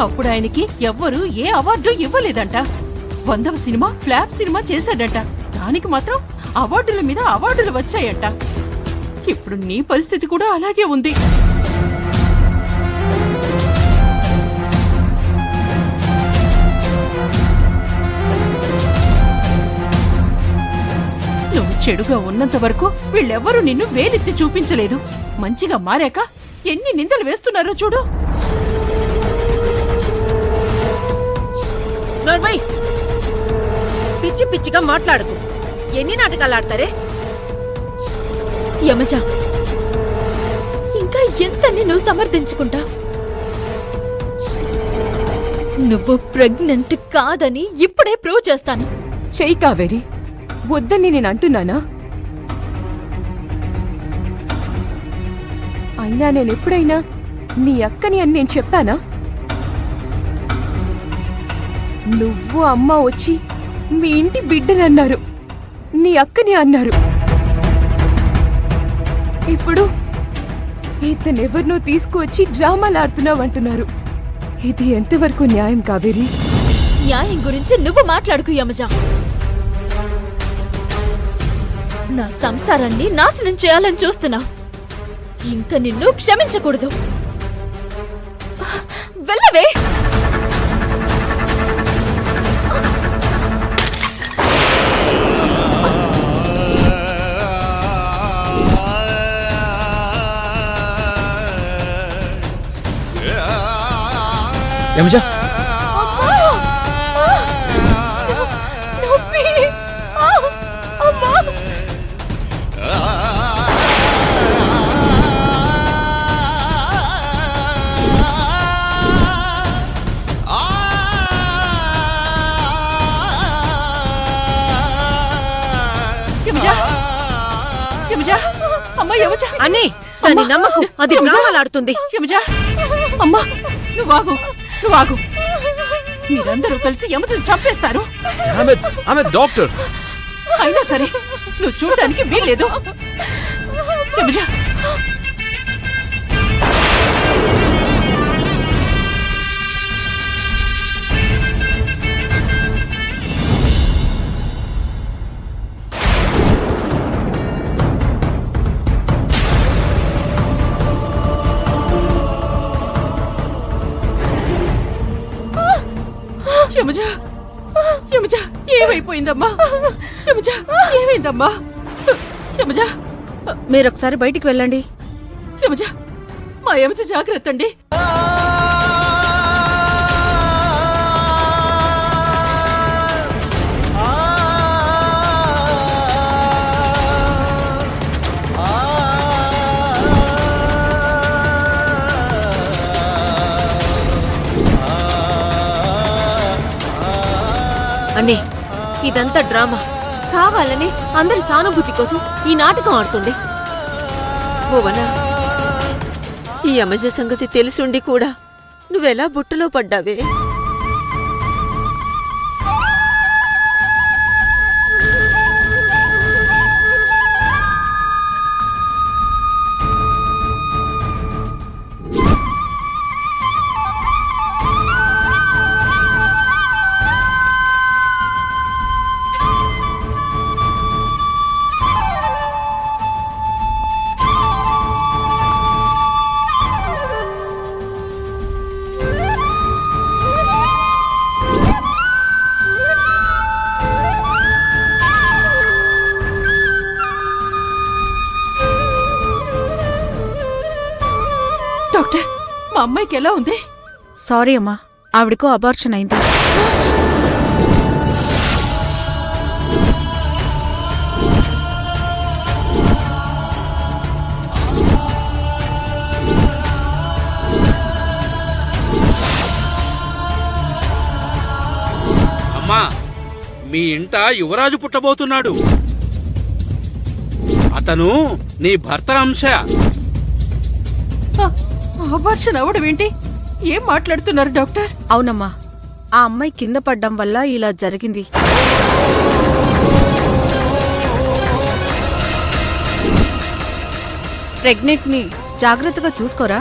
అప్పుడు ఆయనకి ఎవ్వరూ ఏ అవార్డు ఇవ్వలేదంట. 100వ సినిమా ఫ్లాప్ సినిమా చేశాడంట. దానికి మాత్రం అవార్డుల మీద అవార్డులు వచ్చాయంట. ఇప్పుడు నీ పరిస్థితి కూడా అలాగే ఉంది. నువ్వు చెడుగా ఉన్నంత వరకు వీళ్ళెవ్వరూ నిన్ను వేలెత్తి చూపించలేదు. మంచిగా మారాక ఎన్ని నిందలు వేస్తున్నారో చూడు. నోర్మై, పిచ్చి పిచ్చిగా మాట్లాడుకు. ఎన్ని నాటకాలు ఆడతారే? యమజ, ఇంకా ఎంత నువ్వు సమర్థించుకుంటా? నువ్వు ప్రెగ్నెంట్ కాదని ఇప్పుడే ప్రూవ్ చేస్తాను. చెయ్యి కావేరి, వద్దని నేను అంటున్నానా? అయినా నేనెప్పుడైనా నీ అక్కని అని నేను చెప్పానా? నువ్వు అమ్మ వచ్చి మీ ఇంటి బిడ్డనన్నారు, నీ అక్కని అన్నారు. ఇప్పుడు ఇతనెవరినో తీసుకువచ్చి డ్రామాలాడుతున్నావంటున్నారు. ఇది ఎంతవరకు న్యాయం కావేరి? న్యాయం గురించి నువ్వు మాట్లాడుకు యమజ. నా సంసారాన్ని నాశనం చేయాలని చూస్తున్నా. ఇంకా నిన్ను క్షమించకూడదు. వెళ్ళవే. యమజ, అనే దాన్ని నమ్మకు, అది డ్రామాలాడుతుంది. అమ్మా, నువ్వాగు. మీరందరూ కలిసి యమజను చంపేస్తారు. ఆమె డాక్టర్. అయినా సరే నువ్వు చూడడానికి వీల్లేదు. యమజ, యమజ, ఏమైపోయిందమ్మా? ఏమైందమ్మా? యమజ, మీరొకసారి బయటికి వెళ్ళండి. యమజ, మా యమజ జాగ్రత్త అండి. అనే ఇదంతా డ్రామా. కావాలని అందరి సానుభూతి కోసం ఈ నాటకం ఆడుతుంది. భువనా, ఈ యమజ సంగతి తెలుసుండి కూడా నువ్వెలా బుట్టలో పడ్డావే? డాక్టర్, మా అమ్మాయికి ఎలా ఉంది? సారీ అమ్మా, ఆవిడకు అబార్షన్ అయింది. అమ్మా, మీ ఇంట యువరాజు పుట్టబోతున్నాడు. అతను నీ భర్త అంశ. అబార్షన్ అవడం ఏంటి? ఏం మాట్లాడుతున్నారు డాక్టర్? అవునమ్మా, ఆ అమ్మాయి కింద పడ్డం వల్ల ఇలా జరిగింది. ప్రెగ్నెంట్ ని జాగ్రత్తగా చూసుకోరా.